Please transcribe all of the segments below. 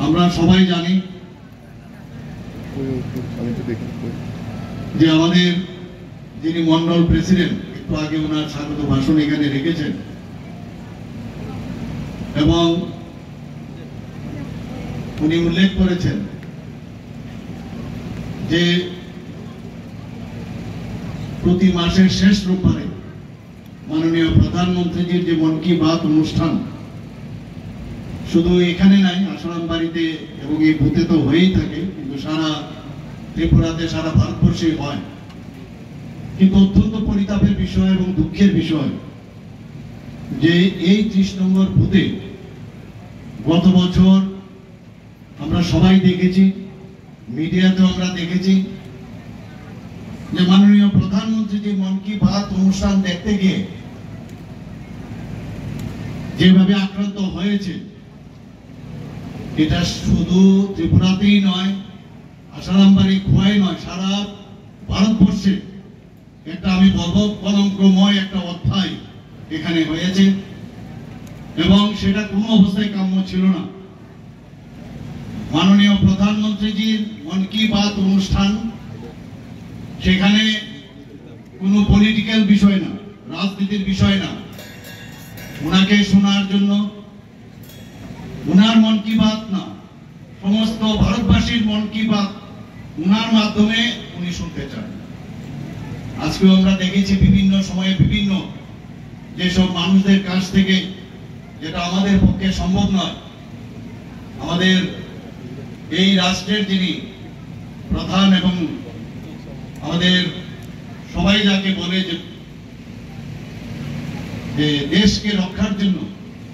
আমরা সবাই জানি যে আমাদের যিনি মন্ডল প্রেসিডেন্ট একটু আগে ওনার স্বাগত ভাষণ এখানে রেখেছেন এবং উনি উল্লেখ করেছেন যে প্রতি মাসের শেষ রোববারে মাননীয় প্রধানমন্ত্রীজির যে মন কি বাত অনুষ্ঠান শুধু এখানে নাই, আসারাম বাড়িতে এবং এই বুথে তো হয়েই থাকে, কিন্তু সারা ত্রিপুরাতে সারা ভারতবর্ষে হয়। কিন্তু অত্যন্ত পরিতাপের বিষয় এবং দুঃখের বিষয় যে এই 30 নম্বর বুথে গত বছর আমরা সবাই দেখেছি, মিডিয়াতেও আমরা দেখেছি যে মাননীয় প্রধানমন্ত্রী যে মন কি বাত অনুষ্ঠান দেখতে গিয়ে যেভাবে আক্রান্ত হয়েছে, এটা শুধু ত্রিপুরাতেই নয়, আসারামবাড়ি খোয়াই নয়, সারা ভারতবর্ষে একটা আমি বলবো কলঙ্কময় একটা অধ্যায় এখানে হয়েছে এবং সেটা কোনো অবস্থায় কাম্য ছিল না। মাননীয় প্রধানমন্ত্রীজির মন কি বাত অনুষ্ঠান, সেখানে কোনো পলিটিক্যাল বিষয় না, রাজনীতির বিষয় না, ওনাকে শোনার জন্য উনার মন কি বাত না, সমস্ত ভারতবাসীর মন কি বাত উনার মাধ্যমে উনি শুনতে চান। আজকেও আমরা দেখেছি বিভিন্ন সময়ে বিভিন্ন যেসব মানুষদের কাছ থেকে, যেটা আমাদের পক্ষে সম্ভব নয়, আমাদের এই রাষ্ট্রের যিনি প্রধান এবং আমাদের সবাই যাকে বলে যে দেশকে রক্ষার জন্য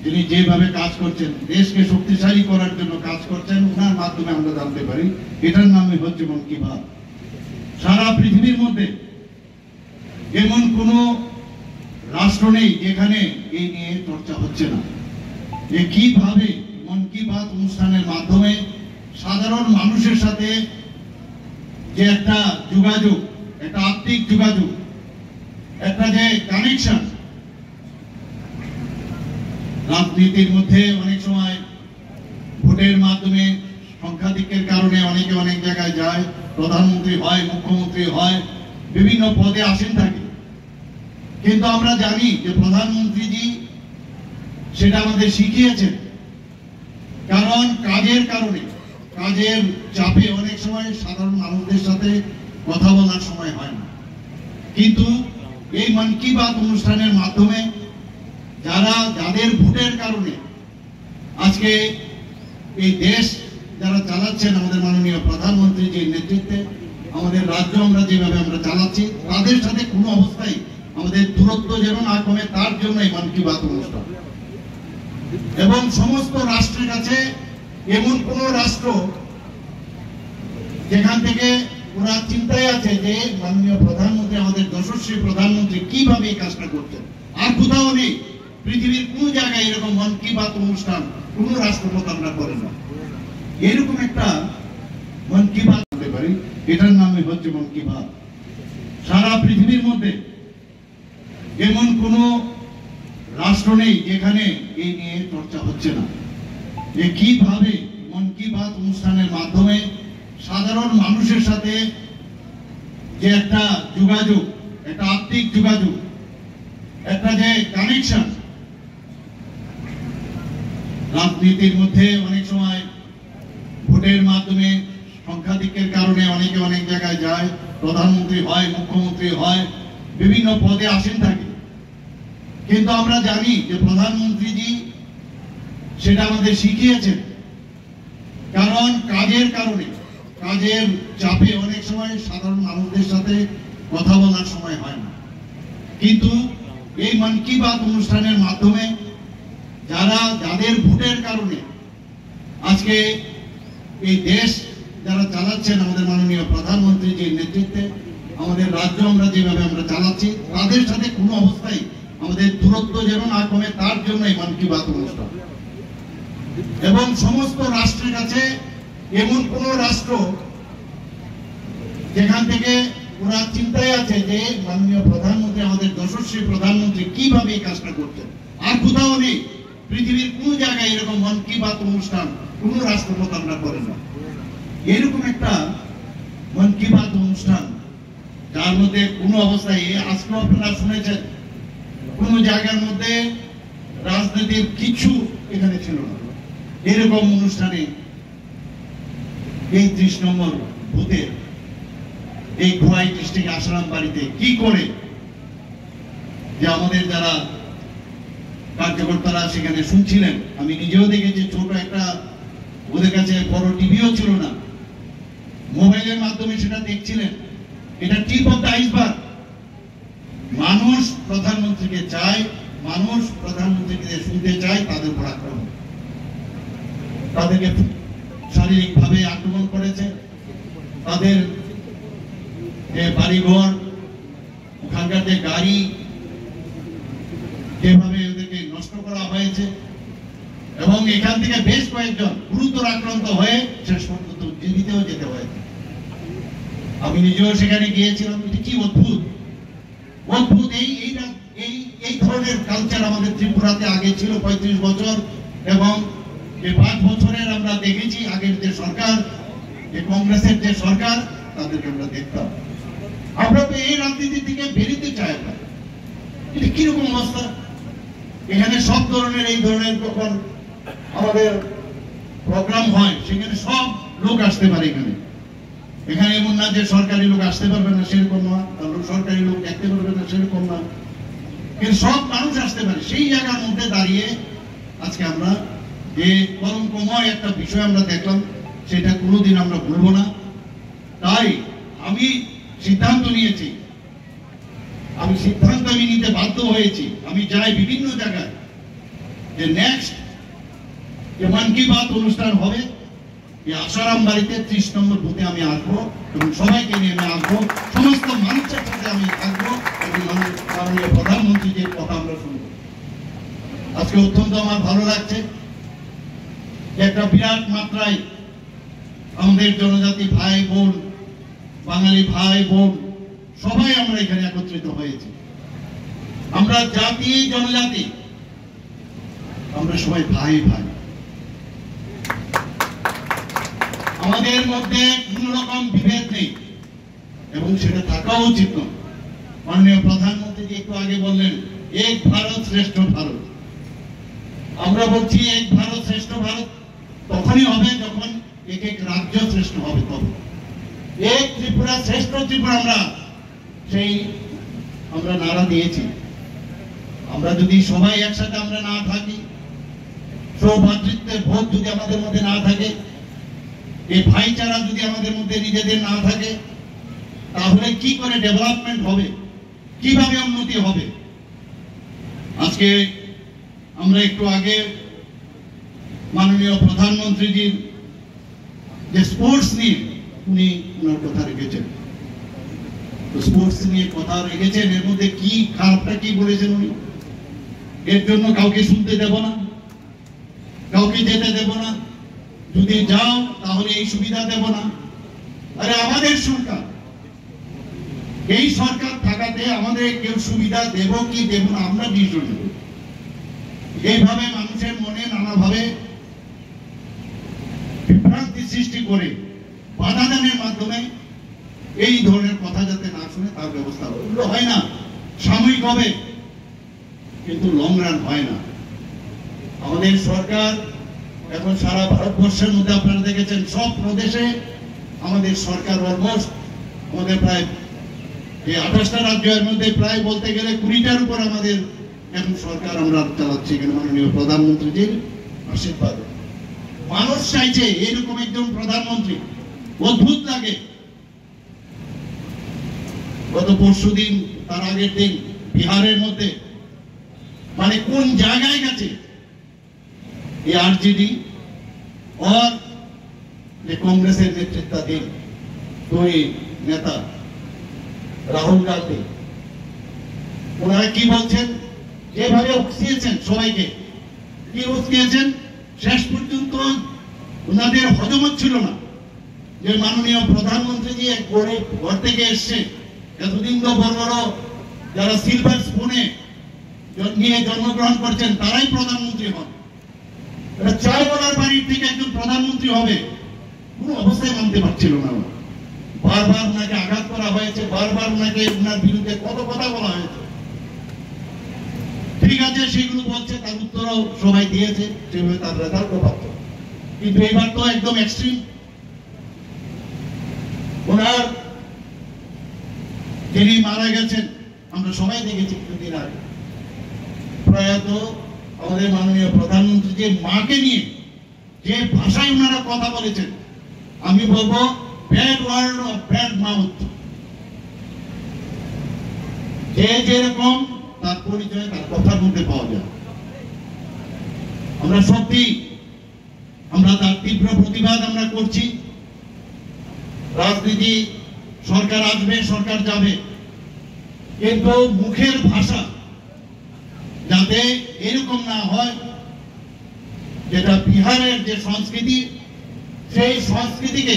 তিনি যেভাবে কাজ করছেন, দেশকে শক্তিশালী করার জন্য কাজ করছেন, ওনার মাধ্যমে আমরা জানতে পারি। এটার নামই হচ্ছে মন কি বাত। সারা পৃথিবীর মধ্যে এমন কোন রাষ্ট্র নেই যেখানে এই নিয়ে চর্চা হচ্ছে না, যে কিভাবে মন কি বাত অনুষ্ঠানের মাধ্যমে সাধারণ মানুষের সাথে যে একটা যোগাযোগ, একটা আত্মিক যোগাযোগ, একটা যে কানেকশন, রাজনীতির মধ্যে অনেক সময় ভোটের মাধ্যমে সংখ্যাধিক্যের কারণে অনেকে অনেক জায়গায় যায়, প্রধানমন্ত্রী হয়, মুখ্যমন্ত্রী হয়, বিভিন্ন পদে আসেন থাকে, কিন্তু আমরা জানি যে প্রধানমন্ত্রীজি সেটা আমাদের শিখিয়েছেন। কারণ কাজের কারণে, কাজের চাপে অনেক সময় সাধারণ মানুষদের সাথে কথা বলার সময় হয় না, কিন্তু এই মন কি বাত অনুষ্ঠানের মাধ্যমে যাদের ভোটের কারণে আজকে এই দেশ যারা চালাচ্ছেন, আমাদের মাননীয় প্রধানমন্ত্রীজির নেতৃত্বে আমাদের রাজ্য আমরা যেভাবে আমরা চালাচ্ছি, তাদের সাথে কোনো অবস্থায় আমাদের দূরত্ব যেন না কমে, তার জন্য এই মন কি বাত অনুষ্ঠান। এবং সমস্ত রাষ্ট্রের কাছে এমন কোন রাষ্ট্র যেখান থেকে ওরা চিন্তায় আছে যে মাননীয় প্রধানমন্ত্রী, আমাদের যশস্বী প্রধানমন্ত্রী কিভাবে এই কাজটা করছেন, আর কোথাও নেই। পৃথিবীর কোন জায়গায় এরকম মন কি বাত অনুষ্ঠান কোন রাষ্ট্রপতি আমরা করে না। এরকম একটা মন কি বাত করতে পারি, এটার নামই হচ্ছে মন কি বাত। সারা পৃথিবীর মধ্যে এমন কোন রাষ্ট্র নেই যেখানে এই নিয়ে চর্চা হচ্ছে না, যে কিভাবে মন কি বাত অনুষ্ঠানের মাধ্যমে সাধারণ মানুষের সাথে যে একটা যোগাযোগ, একটা আত্মিক যোগাযোগ, একটা যে কানেকশন, রাজনীতির মধ্যে অনেক সময় ভোটের মাধ্যমে সংখ্যাধিক্যের কারণে অনেকে অনেক জায়গায় যায়, প্রধানমন্ত্রী হয়, মুখ্যমন্ত্রী হয়, বিভিন্ন পদে আসেন থাকে, কিন্তু আমরা জানি যে প্রধানমন্ত্রীজি সেটা আমাদের শিখিয়েছেন। কারণ কাজের কারণে, কাজের চাপে অনেক সময় সাধারণ মানুষদের সাথে কথা বলার সময় হয় না, কিন্তু এই মন কি বাত অনুষ্ঠানের মাধ্যমে যাদের ভোটের কারণে আজকে এই দেশ যারা চালাচ্ছেন, আমাদের মাননীয় প্রধানমন্ত্রীজির নেতৃত্বে আমাদের রাজ্য আমরা যেভাবে আমরা চালাচ্ছি, তাদের সাথে কোনো অবস্থায় আমাদের দূরত্ব যেন না কমে, তার জন্য এই মন কি বাত অনুষ্ঠান। এবং সমস্ত রাষ্ট্রের কাছে এমন কোন রাষ্ট্র যেখান থেকে ওরা চিন্তায় আছে যে মাননীয় প্রধানমন্ত্রী, আমাদের যশস্বী প্রধানমন্ত্রী কিভাবে এই কাজটা করছেন, আর কোথাও নেই। পৃথিবীর কোন জায়গায় এরকম মন কি বাত অনুষ্ঠান কোনো রাষ্ট্রপ্রধানরা করেন না। এরকম একটা মন কি বাত অনুষ্ঠান, যার মধ্যে কোনো অবস্থায় আজকেও আপনারা শুনেছেন কোনো জায়গার মধ্যে রাজনীতির কিছু এখানে ছিল না। এরকম অনুষ্ঠানে এই 30 নম্বর বুথে এই খোয়াই ডিস্ট্রিক্ট আসারাম বাড়িতে কি করে যে আমাদের যারা কার্যকর্তারা সেখানে শুনছিলেন, আমি নিজেও দেখেছি, ছোট একটা ওদের কাছে বড় টিভিও ছিল না, মোবাইলের মাধ্যমে সেটা দেখছিলেন। এটা টিপ অফ দ্য আইসবার্গ। মানুষ প্রধানমন্ত্রীকে চায়, মানুষ প্রধানমন্ত্রীকে শুনতে চায়, তাদের উপর আক্রমণ, তাদেরকে শারীরিকভাবে আক্রমণ করেছে, তাদের যে বাড়িঘর, ওখানকার যে গাড়ি, যেভাবে ওদেরকে নষ্ট করা হয়েছে, এবং এখান থেকে বেশ কয়েকজন গুরুতর আক্রান্ত হয়ে শেষ পর্যন্ত জীবিতও যেতে হয়েছে। আমি নিজেও সেখানে গিয়েছিলাম। এটা কি অদ্ভুত অদ্ভুত এই ধরনের কালচার আমাদের ত্রিপুরাতে আগে ছিল 35 বছর, এবং যে 5 বছরের আমরা দেখেছি আগের যে সরকার, যে কংগ্রেসের যে সরকার, তাদেরকে আমরা দেখতাম। আমরা তো এই রাজনীতি থেকে বেরিতে চাই না। এটা কিরকম অবস্থা? এখানে সব ধরনের এই ধরনের যখন আমাদের প্রোগ্রাম হয় সেখানে সব লোক আসতে পারে। এখানে এমন না যে সরকারি লোক আসতে পারবে না, সেরকম না, সরকারি লোক দেখতে পারবে না, সেরকম না, কিন্তু সব মানুষ আসতে পারে। সেই জায়গার মধ্যে দাঁড়িয়ে আজকে আমরা যে কলঙ্কময় একটা বিষয় আমরা দেখলাম, সেটা কোনোদিন আমরা ভুলবো না। তাই আমি সিদ্ধান্ত নিয়েছি, আমি নিতে বাধ্য হয়েছি। আমি যাই বিভিন্ন জায়গায় যে নেক্সট যে মন কি বাত অনুষ্ঠান হবে, এই আসারাম বাড়িতে 30 নম্বর বুথে আমি আসবো এবং সবাইকে নিয়ে আমি আসবো, সমস্ত মানুষের সাথে আমি থাকবো এবং মাননীয় প্রধানমন্ত্রীর কথা আমরা শুনবো। আজকে অত্যন্ত আমার ভালো লাগছে যে একটা বিরাট মাত্রায় আমাদের জনজাতি ভাই বোন, বাঙালি ভাই বোন সবাই আমরা এখানে একত্রিত হয়েছি। আমরা জাতি জনজাতি, আমরা সবাই ভাই ভাই। আমাদের মধ্যে কোন রকম বিভেদ নেই এবং সেটা থাকা উচিত নয়। মাননীয় প্রধানমন্ত্রী একটু আগে বললেন এক ভারত শ্রেষ্ঠ ভারত। আমরা বলছি এক ভারত শ্রেষ্ঠ ভারত তখনই হবে যখন এক এক রাজ্য শ্রেষ্ঠ হবে। তবে এক ত্রিপুরা শ্রেষ্ঠ ত্রিপুরা আমরা নারা দিয়েছি। আমরা যদি সবাই একসাথে আমরা না থাকি, সৌভাতৃত্বের বোধ যদি আমাদের মধ্যে না থাকে, এই ভাইচারা যদি আমাদের মধ্যে নিজেদের না থাকে, তাহলে কি করে ডেভেলপমেন্ট হবে, কিভাবে উন্নতি হবে? আজকে আমরা একটু আগে মাননীয় প্রধানমন্ত্রীজির যে স্পোর্টস নিয়ে উনি ওনার কথা রেখেছেন, স্পোর্টস নিয়ে কথা রেখেছেন, এর মধ্যে কি খারাপটা কি বলেছেন উনি? এর জন্য কাউকে শুনতে দেব না, কাউকে যেতে দেব না, যদি যাও তাহলে এই সুবিধা দেব না। আরে আমাদের সরকার, এই সরকার থাকাতে আমাদের কেউ সুবিধা দেব কি দেব না আমরা ডিসিশন নেব। এইভাবে মানুষের মনে নানাভাবে বিভ্রান্তি সৃষ্টি করে বাধা দানের মাধ্যমে এই ধরনের কথা যাতে না শুনে তার ব্যবস্থা হয় না। সাময়িক হবে কিন্তু লং রান হয় না। আমাদের সরকার এখন সারা ভারতবর্ষের মধ্যে আপনারা দেখেছেন সব প্রদেশে আমাদের সরকার অলমোস্ট আমাদের প্রায় এই 28টা রাজ্যের মধ্যে প্রায় বলতে গেলে 20টার উপর আমাদের এখন সরকার আমরা চালাচ্ছি। এখানে মাননীয় প্রধানমন্ত্রীজির আশীর্বাদ। মানুষ চাইছে এরকম একজন প্রধানমন্ত্রী। অদ্ভুত লাগে, গত পরশুদিন তার আগের দিন বিহারের মধ্যে মানে কোন জায়গায় গেছে এই আরজেডি और কাংগ্রেসের নেতৃত্বাধীন দুই নেতা রাহুল গান্ধী, ওনারা কি বলছেন, যেভাবে উস্কিয়েছেন সবাইকে, কি উস্কিয়েছেন, শেষ পর্যন্ত ওনাদের হজম হচ্ছিল না যে মাননীয় প্রধানমন্ত্রীজি এক ঘর থেকে এসছে। এতদিন তো বড় বড় যারা সিলভার স্পুনে নিয়ে জন্মগ্রহণ করছেন তারাই প্রধানমন্ত্রী হন, এটা চায়ওয়ালার বাড়ির থেকে একজন প্রধানমন্ত্রী হবে কোনো অবস্থায় মানতে পারছিল না। বারবার ওনাকে আঘাত করা হয়েছে, বারবার ওনাকে ওনার বিরুদ্ধে কত কথা বলা হয়েছে। ঠিক আছে, সেগুলো বলছে, তার উত্তরও সবাই দিয়েছে, সেভাবে তার রেজাল্টও পাচ্ছ। কিন্তু এবার তো একদম এক্সট্রিম। ওনার যিনি মারা গেছেন আমরা সবাই দেখেছি কিছুদিন আগে, প্রয়াত আমাদের মাননীয় প্রধানমন্ত্রী যে মাকে নিয়ে যে ভাষায় ওনারা কথা বলেছেন, আমি বলবো bad word of bad mouth. যে যেরকম তার পরিচয় তার কথার মধ্যে পাওয়া যায়। আমরা সত্যি আমরা তার তীব্র প্রতিবাদ আমরা করছি। রাজনীতি সরকার আসবে, সরকার যাবে, কিন্তু মুখের ভাষা যাতে এরকম না হয়, যেটা বিহারের যে সংস্কৃতি, সেই সংস্কৃতিকে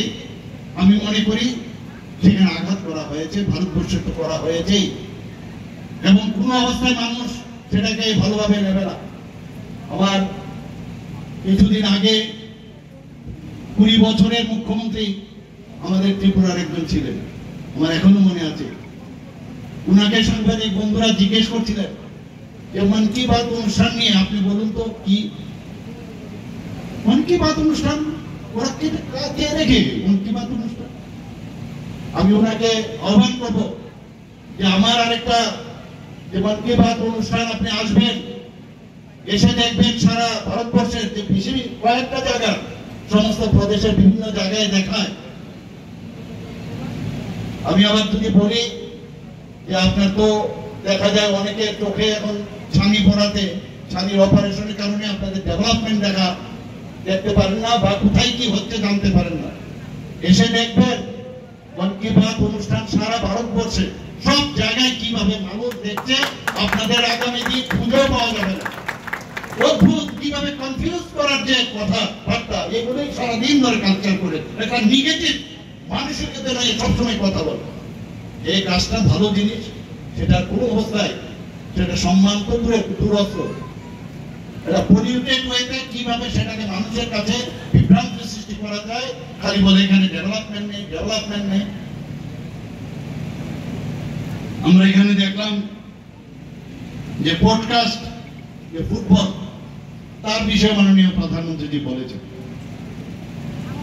আমি মনে করি সেখানে আঘাত করা হয়েছে, ভারতবর্ষে তো করা হয়েছেই, এবং কোন অবস্থায় মানুষ সেটাকে ভালোভাবে নেবে না। আবার কিছুদিন আগে 20 বছরের মুখ্যমন্ত্রী আমাদের ত্রিপুরার একজন ছিলেন, আমার এখনো মনে আছে। উনাকে সাংবাদিক বন্ধুরা জিজ্ঞেস করছিলেন যে মন কি বাত অনুষ্ঠান নিয়ে আপনি বলুন তো কি মন কি বাত অনুষ্ঠান, ওরা কে দেখে মন কি বাত অনুষ্ঠান? আমি ওনাকে আহ্বান করবো যে আমার আরেকটা যে মন কি বাত অনুষ্ঠান আপনি আসবেন, এসে দেখবেন সারা ভারতবর্ষের যে কয়েকটা জায়গা, সমস্ত প্রদেশের বিভিন্ন জায়গায় দেখায়। আমি আবার যদি বলি যে আপনার তো দেখা যায় অনেকে চোখে এখন ছানি পড়াতে, ছানির অপারেশনের কারণে আপনাদের ডেভেলপমেন্ট দেখতে পারেন না, বা কোথায় কি হচ্ছে জানতে পারেন না। এসে দেখবেন মন কি বাত অনুষ্ঠান সারা ভারতবর্ষে সব জায়গায় কিভাবে মানুষ দেখছে, আপনাদের আগামী দিন খুঁজেও পাওয়া যাবে না। অদ্ভুত কিভাবে কনফিউজ করার যে কথা বার্তা, এগুলোই সারাদিন ধরে কালচার করে একটা নেগেটিভ মানুষের ক্ষেত্রে নয় সবসময় কথা বলে। এই কাজটা ভালো জিনিস, সেটার কোনো অবস্থায় সেটা সম্মান তো দূরত্ব, এটা পলিউটেড ওয়েতে কিভাবে সেটাকে মানুষের কাছে বিভ্রান্তি সৃষ্টি করা যায়, খালি বলে এখানে ডেভেলপমেন্ট নেই। আমরা এখানে দেখলাম যে পডকাস্ট, যে ফুটবল, তার বিষয়ে মাননীয় প্রধানমন্ত্রী বলেছেন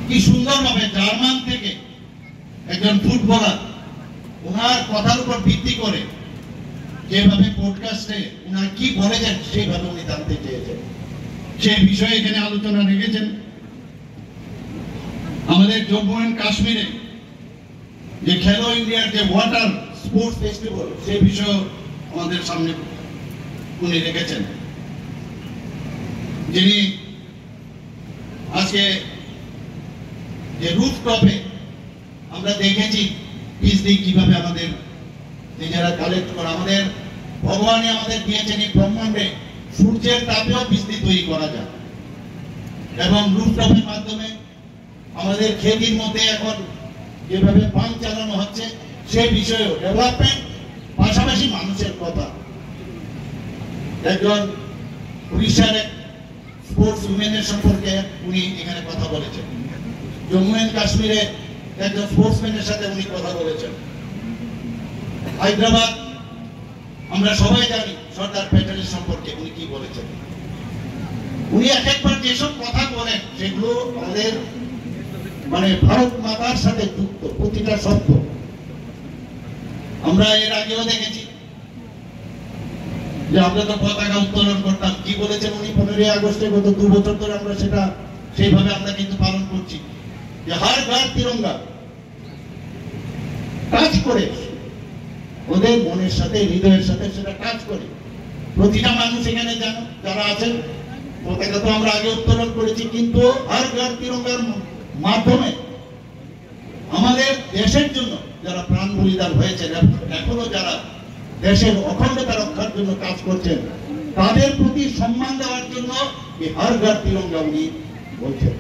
কি সুন্দরভাবে জার্মান থেকে একজন ফুটবলার ওনার কথার উপর ভিত্তি করে যেভাবে পডকাস্টে ওনার কি বলেছেন সেইভাবে উনি জানতে চেয়েছেন, সেই বিষয়ে এখানে আলোচনা রেখেছেন। আমাদের জম্মু এন্ড কাশ্মীরে যে খেলো ইন্ডিয়ার যে ওয়াটার স্পোর্টস ফেস্টিভ্যাল, সেই বিষয়ে আমাদের সামনে উনি রেখেছেন। যিনি আজকে যে রুফটপে আমরা দেখেছি বিজলি কিভাবে আমাদের নিজেরা কালেক্ট করা, আমাদের ভগবানে আমাদের দিয়েছেন এই ব্রহ্মাণ্ডে সূর্যের তাপেও বিজলি তৈরি করা যায়, এবং রুফটপের মাধ্যমে আমাদের খেতির মধ্যে এখন যেভাবে পাম্প চালানো হচ্ছে সেই বিষয়েও ডেভেলপমেন্ট, পাশাপাশি মানুষের কথা। একজন উড়িষ্যার স্পোর্টস উমেনের সম্পর্কে উনি এখানে কথা বলেছেন, জম্মু এন্ড কাশ্মীরে একজন স্পোর্টসম্যানের সাথে উনি কথা বলেছেন। হায়দ্রাবাদ আমরা সবাই জানি সর্দার প্যাটেলের সম্পর্কে উনি কি বলেছেন। উনি একবার যেসব কথা বলেন সেগুলো আমাদের ভারত মাতার সাথে যুক্ত, প্রতিটা শব্দ। আমরা এর আগেও দেখেছি যে আমরা তো পতাকা উত্তোলন করতাম, কি বলেছেন উনি 15ই আগস্টে, গত 2 বছর ধরে আমরা সেটা সেইভাবে আমরা কিন্তু পালন করছি, যে হর ঘর তিরঙ্গা। কাজ করে ওদের মনের সাথে, হৃদয়ের সাথে সেটা কাজ করে। প্রতিটা মানুষ এখানে জানো যারা আছেন, পতাকা তো আমরা আগে উত্তোলন করেছি, কিন্তু হর ঘর তিরঙ্গার মাধ্যমে আমাদের দেশের জন্য যারা প্রাণ বলিদান হয়েছেন, এখনো যারা দেশের অখণ্ডতা রক্ষার জন্য কাজ করছেন, তাদের প্রতি সম্মান দেওয়ার জন্য এই হর ঘর তিরঙ্গা উনি বলছেন।